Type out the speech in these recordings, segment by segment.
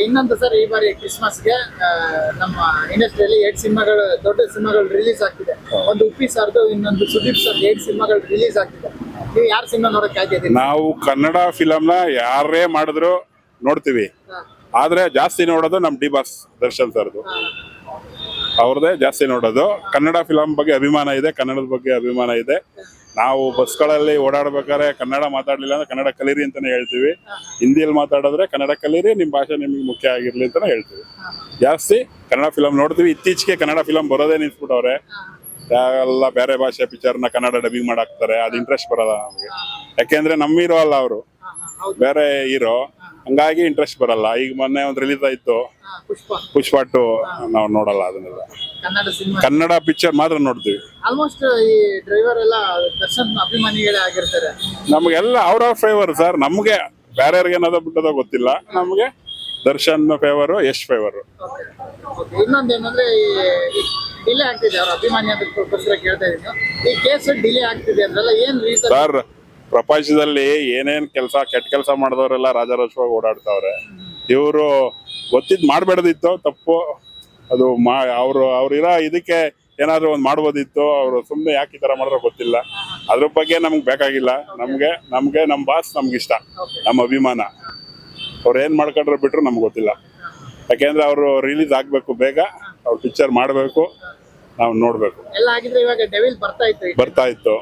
ಇನ್ನೊಂದು ಸರ್, ಈ ಬಾರಿ ಕ್ರಿಸ್ಮಸ್ಗೆ ನಮ್ಮ ಇಂಡಸ್ಟ್ರಿಯಲ್ಲಿ 2 ಸಿನಿಮಾಗಳು, ದೊಡ್ಡ ಸಿನಿಮಾಗಳು ರಿಲೀಸ್ ಆಗ್ತಿದೆ. ಒಂದು ಉಪ್ಪಿ ಸರ್ದು, ಇನ್ನೊಂದು ಸುದೀಪ್ ಸರ್ 2 ಸಿನಿಮಾಗಳು ರಿಲೀಸ್ ಆಗ್ತಿದೆ. ನೀವು ಯಾರು ಸಿನಿಮಾ ನೋಡಕ್ ಕಾಯ್ತಿದ್ದೀರಿ? ನಾವು ಕನ್ನಡ ಫಿಲಂನ ಯಾರೇ ಮಾಡಿದ್ರು ನೋಡ್ತೀವಿ, ಆದ್ರೆ ಜಾಸ್ತಿ ನೋಡೋದು ನಮ್ ಡಿ ಬಾಸ್ ದರ್ಶನ್ ಸರ್ದು, ಅವ್ರದೇ ಜಾಸ್ತಿ ನೋಡೋದು. ಕನ್ನಡ ಫಿಲಂ ಬಗ್ಗೆ ಅಭಿಮಾನ ಇದೆ, ಕನ್ನಡದ ಬಗ್ಗೆ ಅಭಿಮಾನ ಇದೆ. ನಾವು ಬಸ್ಗಳಲ್ಲಿ ಓಡಾಡ್ಬೇಕಾದ್ರೆ ಕನ್ನಡ ಮಾತಾಡ್ಲಿಲ್ಲ ಅಂದ್ರೆ ಕನ್ನಡ ಕಲೀರಿ ಅಂತಾನೆ ಹೇಳ್ತೀವಿ. ಹಿಂದಿಯಲ್ಲಿ ಮಾತಾಡಿದ್ರೆ ಕನ್ನಡ ಕಲೀರಿ, ನಿಮ್ ಭಾಷೆ ನಿಮ್ಗೆ ಮುಖ್ಯ ಆಗಿರ್ಲಿ ಅಂತಾನೆ ಹೇಳ್ತೀವಿ. ಜಾಸ್ತಿ ಕನ್ನಡ ಫಿಲಂ ನೋಡ್ತೀವಿ. ಇತ್ತೀಚೆಗೆ ಕನ್ನಡ ಫಿಲಂ ಬರೋದೇ ನಿಲ್ಸ್ಬಿಟ್ಟವ್ರೆ. ಎಲ್ಲ ಬೇರೆ ಭಾಷೆ ಪಿಕ್ಚರ್ನ ಕನ್ನಡ ಡಬ್ಬಿಂಗ್ ಮಾಡಾಕ್ತಾರೆ. ಅದು ಇಂಟ್ರೆಸ್ಟ್ ಬರಲ್ಲ ನಮ್ಗೆ, ಯಾಕೆಂದ್ರೆ ನಮ್ಮ ಹೀರೋ ಅಲ್ಲ ಅವರು, ಬೇರೆ ಹೀರೋ, ಹಂಗಾಗಿ ಇಂಟ್ರೆಸ್ಟ್ ಬರಲ್ಲ. ಈಗ ಮೊನ್ನೆ ಒಂದು ರಿಲೀಸ್ ಆಯ್ತು ಪುಷ್ಪ 2, ನಾವು ನೋಡಲ್ಲ ಅದನ್ನೆಲ್ಲ. ಕನ್ನಡ ಪಿಕ್ಚರ್ ಮಾತ್ರ ನೋಡ್ತೀವಿ. ಆಲ್ಮೋಸ್ಟ್ ಈ ಡ್ರೈವರ್ ಎಲ್ಲ ದರ್ಶನ್ ಅಭಿಮಾನಿಗಳೇ ಆಗಿರ್ತಾರೆ. ನಮ್ಗೆಲ್ಲ ಅವ್ರ ಫೇವರ್ ಸರ್. ನಮ್ಗೆ ಬೇರೆಯವ್ರಿಗೆ ಏನಾದ್ರು ಬಿಟ್ಟದೋ ಗೊತ್ತಿಲ್ಲ, ನಮ್ಗೆ Darshan favour, Yash favour. ಇನ್ನೊಂದೇನಂದ್ರೆ delay ಆಗ್ತಿದೆ, ಅವ್ರ ಅಭಿಮಾನಿ ಅದಕ್ಕೋಸ್ಕರ ಕೇಳ್ತಾ ಇದ್ದೀನಿ. ಈ ಕೇಸ್ ಡಿಲೇ ಆಗ್ತಿದೆ ಅಂದ್ರಲ್ಲ, ಏನ್ ರೀಸನ್ ಸರ್? ಪ್ರಪಂಚದಲ್ಲಿ ಏನೇನ್ ಕೆಲಸ, ಕೆಟ್ಟ ಕೆಲಸ ಮಾಡಿದವರೆಲ್ಲ ರಾಜಾರೋಷವಾಗಿ ಓಡಾಡ್ತಾವ್ರೆ. ಇವರು ಗೊತ್ತಿದ್ ಮಾಡ್ಬೇಡದಿತ್ತು ತಪ್ಪು. ಅದು ಅವ್ರಿರೋ ಇದಕ್ಕೆ ಏನಾದ್ರು ಒಂದ್ ಮಾಡ್ಬೋದಿತ್ತು. ಅವ್ರು ಸುಮ್ನೆ ಯಾಕೆ ಈ ತರ ಮಾಡಿದ್ರೆ ಗೊತ್ತಿಲ್ಲ. ಅದ್ರ ಬಗ್ಗೆ ನಮ್ಗೆ ಬೇಕಾಗಿಲ್ಲ. ನಮ್ಗೆ ನಮ್ ಬಾಸ್ ನಮ್ಗೆ ಇಷ್ಟ, ನಮ್ಮ ಅಭಿಮಾನ. ಅವ್ರು ಏನ್ ಮಾಡ್ಕೊಂಡ್ರೆ ಬಿಟ್ರು ನಮ್ಗೆ ಗೊತ್ತಿಲ್ಲ. ಯಾಕೆಂದ್ರೆ ಅವರು ರಿಲೀಸ್ ಆಗ್ಬೇಕು ಬೇಗ, ಅವ್ರು ಪಿಕ್ಚರ್ ಮಾಡ್ಬೇಕು, ನಾವು ನೋಡ್ಬೇಕು. ಎಲ್ಲ ಆಗಿದ್ರೆ ಇವಾಗ ಡೆವಿಲ್ ಬರ್ತಾ ಇತ್ತು.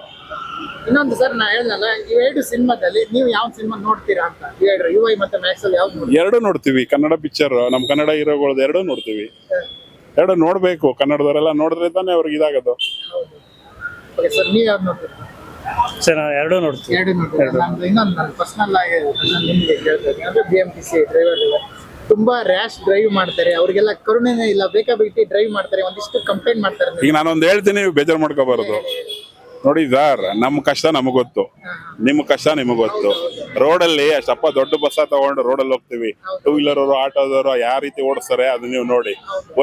ಇನ್ನೊಂದು ಸರ್, ನಾ ಹೇಳಲ್ಲ, ಇವೆರಡು ಸಿನಿಮಾದಲ್ಲಿ ನೀವು ಯಾವ ಸಿನಿಮಾ ನೋಡ್ತೀರಾ ಅಂತ ಹೇಳ್ರಿ. ಯುವೈ ಮತ್ತೆ ಮ್ಯಾಕ್ಸಲ್ ಯಾವ್ದು? ಎರಡು ನೋಡ್ತೀವಿ. ಕನ್ನಡ ಪಿಕ್ಚರ್, ನಮ್ ಕನ್ನಡ ಹೀರೋಗಳದ್ದು ಎರಡು ನೋಡ್ತೀವಿ. ಎರಡು ನೋಡ್ಬೇಕು. ಕನ್ನಡದವರೆಲ್ಲ ನೋಡಿದ್ರೆ ತಾನೇ ಅವ್ರಿಗೆ ಇದಾಗೋದು. ಸರ್, ನೀವು ಯಾವ್ದು ನೋಡ್ತೀರಾ? ಸರ್, ನಾವು ಎರಡು ನೋಡ್ತೀವಿ. ಇನ್ನೊಂದು ನಾನು ಪರ್ಸನಲ್ ಆಗಿ ನಿಮಗೆ ಕೇಳ್ತೇನೆ. ಅಂದ್ರೆ BMTC ಡ್ರೈವರ್ ತುಂಬಾ ರ್ಯಾಶ್ ಡ್ರೈವ್ ಮಾಡ್ತಾರೆ, ಅವ್ರಿಗೆಲ್ಲ ಕರುಣೆನೇ ಇಲ್ಲ, ಬೇಕಾಬಿಟ್ಟಿ ಡ್ರೈವ್ ಮಾಡ್ತಾರೆ, ಒಂದಿಷ್ಟು ಕಂಪ್ಲೇಂಟ್ ಮಾಡ್ತಾರೆ. ಈಗ ನಾನೊಂದು ಹೇಳ್ತೀನಿ, ಬೇಜಾರು ಮಾಡ್ಕೋಬಾರದು. ನೋಡಿ ಸರ್, ನಮ್ ಕಷ್ಟ ನಮಗ್ ಗೊತ್ತು, ನಿಮ್ ಕಷ್ಟ ನಿಮಗ್ ಗೊತ್ತು. ರೋಡಲ್ಲಿ ಅಷ್ಟಪ್ಪ ದೊಡ್ಡ ಬಸ್ ತಗೊಂಡು ರೋಡಲ್ಲಿ ಹೋಗ್ತೀವಿ. 2 ವೀಲರ್ ಅವರು, ಆಟೋದವರು ಯಾವ ರೀತಿ ಓಡಿಸ್ತಾರೆ ಅದು ನೀವು ನೋಡಿ.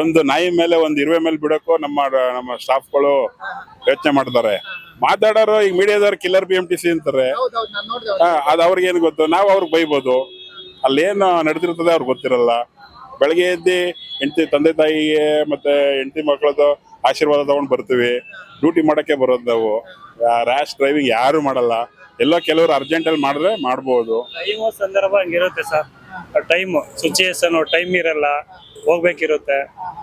ಒಂದು ನಾಯಿ ಮೇಲೆ, ಒಂದು ಇರುವೆ ಮೇಲೆ ಬಿಡಕ್ಕೂ ನಮ್ಮ ಸ್ಟಾಫ್ಗಳು ಯೋಚನೆ ಮಾಡ್ತಾರೆ. ಮಾತಾಡೋರು ಈಗ ಮೀಡಿಯಾದವ್ರು ಕಿಲ್ಲರ್ BMTC ಅಂತಾರೆ. ಅದು ಅವ್ರಿಗೆ ಏನ್ ಗೊತ್ತು? ನಾವು ಅವ್ರಿಗೆ ಬೈಬೋದು. ಅಲ್ಲೇನು ನಡೆದಿರ್ತದೆ ಅವ್ರಿಗೆ ಗೊತ್ತಿರಲ್ಲ. ಬೆಳಗ್ಗೆ ಎದ್ದು ತಂದೆ ತಾಯಿಗೆ ಮತ್ತೆ ಹೆಂಡತಿ ಮಕ್ಕಳದ್ದು ಆಶೀರ್ವಾದ ತಗೊಂಡ್ ಬರ್ತೀವಿ. ಡ್ಯೂಟಿ ಮಾಡಕ್ಕೆ ಬರೋದು ನಾವು. ರ್ಯಾಶ್ ಡ್ರೈವಿಂಗ್ ಯಾರು ಮಾಡಲ್ಲ. ಎಲ್ಲೋ ಕೆಲವರು ಅರ್ಜೆಂಟ್ ಅಲ್ಲಿ ಮಾಡಿದ್ರೆ ಮಾಡ್ಬೋದು. ಟೈಮು ಸಂದರ್ಭ ಹಂಗಿರುತ್ತೆ ಸರ್. ಟೈಮ್ ಸಿಚುಯೇಷನ್, ಟೈಮ್ ಇರಲ್ಲ, ಹೋಗ್ಬೇಕಿರುತ್ತೆ.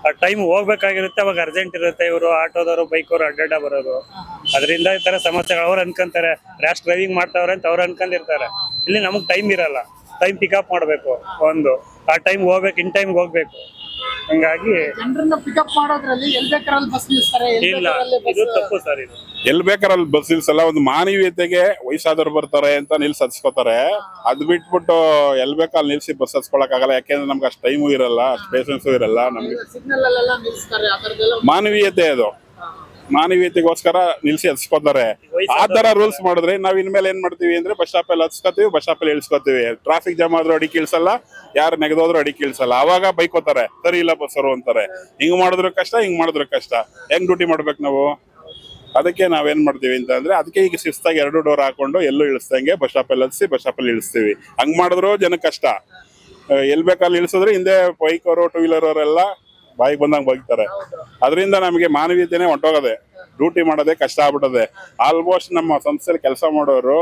ಆ ಟೈಮ್ ಹೋಗ್ಬೇಕಾಗಿರುತ್ತೆ, ಅವಾಗ ಅರ್ಜೆಂಟ್ ಇರುತ್ತೆ. ಇವರು ಆಟೋದವರು, ಬೈಕವರು ಅಡ್ಡಾಡ ಬರೋದು. ಅದರಿಂದ ಈ ತರ ಸಮಸ್ಯೆಗಳು ಅವ್ರು ಅನ್ಕೊಂತಾರೆ. ರ್ಯಾಶ್ ಡ್ರೈವಿಂಗ್ ಮಾಡ್ತಾವ್ರೆ ಅಂತ ಅವ್ರು ಅನ್ಕೊಂಡಿರ್ತಾರೆ. ಇಲ್ಲಿ ನಮಗ್ ಟೈಮ್ ಇರಲ್ಲ. ಟೈಮ್ ಪಿಕಪ್ ಮಾಡ್ಬೇಕು. ಒಂದು ಆ ಟೈಮ್ ಹೋಗ್ಬೇಕು, ಇನ್ ಟೈಮ್ ಹೋಗ್ಬೇಕು. ಹಂಗಾಗಿ ಜನರನ್ನ ಪಿಕಪ್ ಮಾಡೋದ್ರಲ್ಲಿ ಎಲ್ಲಿ ಬೇಕಾರಲ್ಲಿ ಬಸ್ ನಿಲ್ಲಿಸ್ತಾರೆ. ಇಲ್ಲ, ಇದು ತಪ್ಪು ಸರ್. ಇದು ಎಲ್ಲಿ ಬೇಕಾರಲ್ಲಿ ಬಸ್ ನಿಲ್ಸಲ್ಲ. ಒಂದು ಮಾನವೀಯತೆಗೆ ವಯಸ್ಸಾದವ್ರು ಬರ್ತಾರೆ ಅಂತ ನಿಲ್ಸಿ ಹತ್ಸ್ಕೊತಾರೆ. ಅದ್ ಬಿಟ್ಬಿಟ್ಟು ಎಲ್ ಬೇಕಲ್ಲಿ ನಿಲ್ಸಿ ಬಸ್ ಹತ್ಸ್ಕೊಳಕ್ ಆಗಲ್ಲ. ಯಾಕೆಂದ್ರೆ ನಮ್ಗೆ ಅಷ್ಟು ಟೈಮು ಇರಲ್ಲ, ಅಷ್ಟು ಪೇಷನ್ಸು ಇರಲ್ಲ. ನಮ್ಗೆ ಸಿಗ್ನಲ್ ಅಲ್ಲೆಲ್ಲ ನಿಲ್ಲಿಸ್ತಾರೆ. ಮಾನವೀಯತೆ ಅದು. ಮಾನವೀಯತೆಗೋಸ್ಕರ ನಿಲ್ಸಿ ಹತ್ಸ್ಕೊತಾರೆ. ಆ ತರ ರೂಲ್ಸ್ ಮಾಡಿದ್ರೆ ನಾವ್ ಇನ್ಮೇಲೆ ಏನ್ ಮಾಡ್ತೀವಿ ಅಂದ್ರೆ ಬಸ್ ಸ್ಟಾಪ್ ಅಲ್ಲಿ ಹತ್ಸ್ಕೊತೀವಿ, ಬಸ್ ಸ್ಟಾಪ್ ಅಲ್ಲಿ ಇಳಿಸ್ಕೊತೀವಿ. ಟ್ರಾಫಿಕ್ ಜಾಮ್ ಆದ್ರೂ ಅಡಿಕೆ ಇಳಿಸಲ್ಲ, ಯಾರು ನೆಗೆದೋದ್ರು ಅಡಿಕೆ ಇಳಿಸಲ್ಲ. ಅವಾಗ ಬೈಕೋತಾರೆ, ಸರಿ ಇಲ್ಲ ಬಸ್ಸರು ಅಂತಾರೆ. ಹಿಂಗ್ ಮಾಡಿದ್ರು ಕಷ್ಟ, ಹಿಂಗ್ ಮಾಡಿದ್ರು ಕಷ್ಟ. ಹೆಂಗ್ ಡ್ಯೂಟಿ ಮಾಡ್ಬೇಕು ನಾವು? ಅದಕ್ಕೆ ನಾವೇನ್ ಮಾಡ್ತೀವಿ ಅಂತ ಅಂದ್ರೆ, ಅದಕ್ಕೆ ಈಗ ಶಿಸ್ತಾಗಿ 2 ಡೋರ್ ಹಾಕೊಂಡು ಎಲ್ಲೂ ಇಳಿಸ್ದಂಗೆ ಬಸ್ ಸ್ಟಾಪ್ ಅಲ್ಲಿ ಹತ್ಸಿ ಬಸ್ ಸ್ಟಾಪ್ ಅಲ್ಲಿ ಇಳಿಸ್ತೀವಿ. ಹಂಗ್ ಮಾಡಿದ್ರು ಜನಕ್ಕೆ ಕಷ್ಟ. ಎಲ್ ಬೇಕಲ್ಲಿ ಇಳಿಸಿದ್ರೆ ಹಿಂದೆ ಬೈಕ್ ಅವರು, 2 ವೀಲರ್ ಅವರೆಲ್ಲ ಬಾಯಿಗೆ ಬಂದಂಗೆ ಬೈತಾರೆ. ಅದರಿಂದ ನಮಗೆ ಮಾನವೀಯತೆನೆ ಹೊಂಟೋಗದೆ. ಡ್ಯೂಟಿ ಮಾಡೋದೇ ಕಷ್ಟ ಆಗ್ಬಿಟ್ಟದೆ. ಆಲ್ಮೋಸ್ಟ್ ನಮ್ಮ ಸಂಸ್ಥೆಯಲ್ಲಿ ಕೆಲಸ ಮಾಡೋರು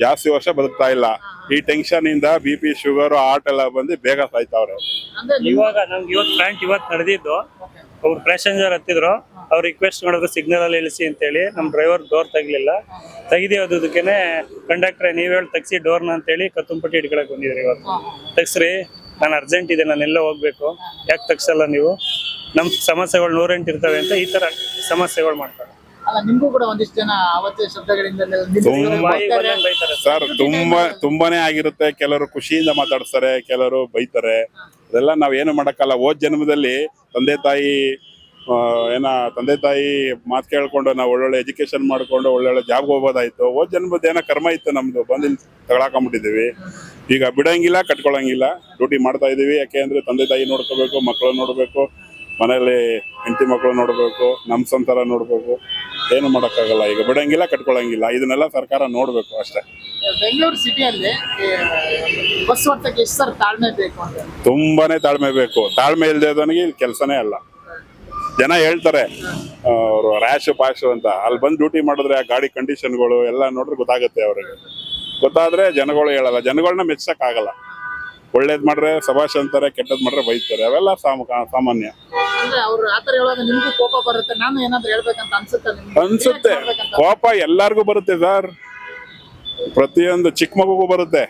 ಜಾಸ್ತಿ ವರ್ಷ ಬದುಕ್ತಾ ಇಲ್ಲ. ಈ ಟೆನ್ಷನ್ ಇಂದ BP, ಶುಗರ್, ಹಾರ್ಟ್ ಎಲ್ಲ ಬಂದು ಬೇಗ ಸಾಯ್ತಾವ್ರೆ. ಇವಾಗ ನಮ್ಗೆ ಇವತ್ತು ನಡೆದಿದ್ದು, ಅವ್ರು ಪ್ಯಾಸೆಂಜರ್ ಹತ್ತಿದ್ರು. ಅವ್ರು ರಿಕ್ವೆಸ್ಟ್ ಮಾಡಿದ್ರು ಸಿಗ್ನಲ್ ಅಲ್ಲಿ ಇಳಿಸಿ ಅಂತೇಳಿ. ನಮ್ಮ ಡ್ರೈವರ್ ಡೋರ್ ತೆಗಿಯೋದಕ್ಕೇನೆ ಕಂಡಕ್ಟ್ರೆ ನೀವ್ ಹೇಳಿ ತೆಗ್ಸಿ ಡೋರ್ನ ಅಂತೇಳಿ ಕತ್ತುಂಪಟ್ಟಿ ಹಿಡ್ಕೊಳಕ್ ಬಂದಿದ್ರಿ. ಇವತ್ತು ತೆಗ್ಸ್ರಿ, ನಾನು ಅರ್ಜೆಂಟ್ ಇದೆ, ನಾನು ಎಲ್ಲ ಹೋಗ್ಬೇಕು, ಯಾಕೆ ತೆಗ್ಸಲ್ಲ ನೀವು? ನಮ್ ಸಮಸ್ಯೆಗಳು 108 ಇರ್ತವೆ ಅಂತ ಈ ತರ ಸಮಸ್ಯೆಗಳು ಮಾಡ್ತಾರೆ. ನಿಮ್ಗೂ ಕೂಡ ಒಂದಿಷ್ಟು ಜನ ಅವತ್ತೇ ಶಬ್ದಗಳಿಂದ ಸರ್ ತುಂಬಾನೇ ಆಗಿರುತ್ತೆ. ಕೆಲವರು ಖುಷಿಯಿಂದ ಮಾತಾಡ್ತಾರೆ, ಕೆಲವರು ಬೈತಾರೆ. ಅದೆಲ್ಲ ನಾವೇನು ಮಾಡಕ್ಕಲ್ಲ. ಹೋದ್ ಜನ್ಮದಲ್ಲಿ ತಂದೆ ತಾಯಿ ಮಾತು ಕೇಳ್ಕೊಂಡು ನಾವು ಒಳ್ಳೊಳ್ಳೆ ಎಜುಕೇಶನ್ ಮಾಡ್ಕೊಂಡು ಒಳ್ಳೊಳ್ಳೆ ಜಾಬ್ಗೆ ಹೋಗೋದಾಯ್ತು. ಹೋದ್ ಜನ್ಮದ ಏನೋ ಕರ್ಮ ಇತ್ತು ನಮ್ದು, ಬಂದು ತಗೊಳಕೊಂಡ್ಬಿಟ್ಟಿದೀವಿ. ಈಗ ಬಿಡಂಗಿಲ್ಲ, ಕಟ್ಕೊಳಂಗಿಲ್ಲ. ಡ್ಯೂಟಿ ಮಾಡ್ತಾ ಇದೀವಿ. ಯಾಕೆ ಅಂದ್ರೆ ತಂದೆ ತಾಯಿ ನೋಡ್ಕೋಬೇಕು, ಮಕ್ಕಳು ನೋಡ್ಬೇಕು, ಮನೆಯಲ್ಲಿ ಹೆಂಡತಿ ಮಕ್ಕಳು ನೋಡಬೇಕು, ನಮ್ಮ ಸಂಸಾರ ನೋಡಬೇಕು. ಏನು ಮಾಡೋಕ್ಕಾಗಲ್ಲ, ಈಗ ಬಿಡಂಗಿಲ್ಲ, ಕಟ್ಕೊಳಂಗಿಲ್ಲ. ಇದನ್ನೆಲ್ಲ ಸರ್ಕಾರ ನೋಡಬೇಕು ಅಷ್ಟೇ. ಬೆಂಗಳೂರು ಸಿಟಿಯಲ್ಲಿ ಬಸ್ ಓಡ್ಸಕ್ಕೆ ಎಷ್ಟು ಸರ್ ತಾಳ್ಮೆ ಬೇಕು ಅಂತ? ತುಂಬಾನೇ ತಾಳ್ಮೆ ಬೇಕು. ತಾಳ್ಮೆ ಇಲ್ದೇದವನಿಗೆ ಇಲ್ಲಿ ಕೆಲಸನೇ ಅಲ್ಲ. ಜನ ಹೇಳ್ತಾರೆ ಅವರು ರ್ಯಾಶು ಪಾಶು ಅಂತ. ಅಲ್ಲಿ ಬಂದು ಡ್ಯೂಟಿ ಮಾಡಿದ್ರೆ ಆ ಗಾಡಿ ಕಂಡೀಷನ್ಗಳು ಎಲ್ಲ ನೋಡಿದ್ರೆ ಗೊತ್ತಾಗುತ್ತೆ ಅವ್ರಿಗೆ. ಗೊತ್ತಾದ್ರೆ ಜನಗಳು ಹೇಳಲ್ಲ, ಜನಗಳನ್ನ ಮೆಚ್ಚಕ್ಕಾಗಲ್ಲ. ಒಳ್ಳೇದ್ ಮಾಡ್ರೆ ಸಭಾಷ್ ಅಂತಾರೆ, ಕೆಟ್ಟದ್ ಮಾಡ್ರೆ ಬೈತಾರೆ. ಅವೆಲ್ಲ ಸಾಮಾನ್ಯ ಅಂದ್ರೆ ಅವ್ರು ಆತರ ಹೇಳೋದು ನಿಮ್ಗೂ ಕೋಪ ಬರುತ್ತೆ. ನಾನು ಏನಾದ್ರು ಹೇಳ್ಬೇಕಂತ ಅನ್ಸುತ್ತೆ ನಿಮ್ಗೆ? ಅನ್ಸುತ್ತೆ. ಕೋಪ ಎಲ್ಲಾರ್ಗೂ ಬರುತ್ತೆ ಸರ್, ಪ್ರತಿಯೊಂದು ಚಿಕ್ಕ ಮಗುಗೂ ಬರುತ್ತೆ.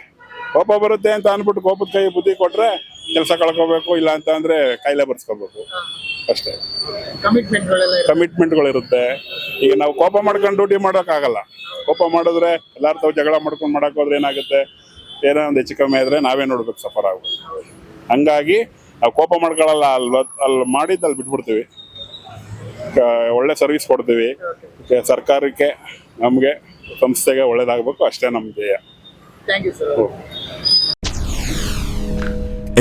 ಕೋಪ ಬರುತ್ತೆ ಅಂತ ಅನ್ಬಿಟ್ಟು ಕೋಪದ ಕೈ ಬುದ್ಧಿ ಕೊಟ್ರೆ ಕೆಲಸ ಕಳ್ಕೋಬೇಕು, ಇಲ್ಲ ಅಂತ ಅಂದ್ರೆ ಕಾಯಿಲೆ ಬರ್ಸ್ಕೋಬೇಕು ಅಷ್ಟೇ. ಕಮಿಟ್ಮೆಂಟ್ಗಳು ಇರುತ್ತೆ. ಈಗ ನಾವು ಕೋಪ ಮಾಡ್ಕೊಂಡು ಡ್ಯೂಟಿ ಮಾಡೋಕ್ಕಾಗಲ್ಲ. ಕೋಪ ಮಾಡಿದ್ರೆ ಎಲ್ಲಾರ ತಾವು ಜಗಳ ಮಾಡ್ಕೊಂಡು ಮಾಡಕ್ ಹೋದ್ರೆ ಏನಾಗುತ್ತೆ, ಏನೋ ಒಂದು ಹೆಚ್ಚು ಕಮ್ಮಿ ಆದ್ರೆ ನಾವೇ ನೋಡ್ಬೇಕು, ಸಫರ್ ಆಗ್ಬೇಕು. ಹಂಗಾಗಿ ನಾವು ಕೋಪ ಮಾಡ್ಕೊಳ್ಳಲ್ಲ, ಅಲ್ಲಿ ಮಾಡಿದ್ದು ಅಲ್ಲಿ ಬಿಟ್ಬಿಡ್ತೀವಿ. ಒಳ್ಳೆ ಸರ್ವಿಸ್ ಕೊಡ್ತೀವಿ ಸರ್ಕಾರಕ್ಕೆ, ನಮಗೆ ಸಂಸ್ಥೆಗೆ ಒಳ್ಳೇದಾಗಬೇಕು, ಅಷ್ಟೇ ನಮ್ಮ ಧ್ಯೇಯ.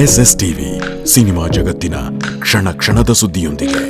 SS ಟಿವಿ ಸಿನಿಮಾ ಜಗತ್ತಿನ ಕ್ಷಣ ಕ್ಷಣದ ಸುದ್ದಿಯೊಂದಿಗೆ.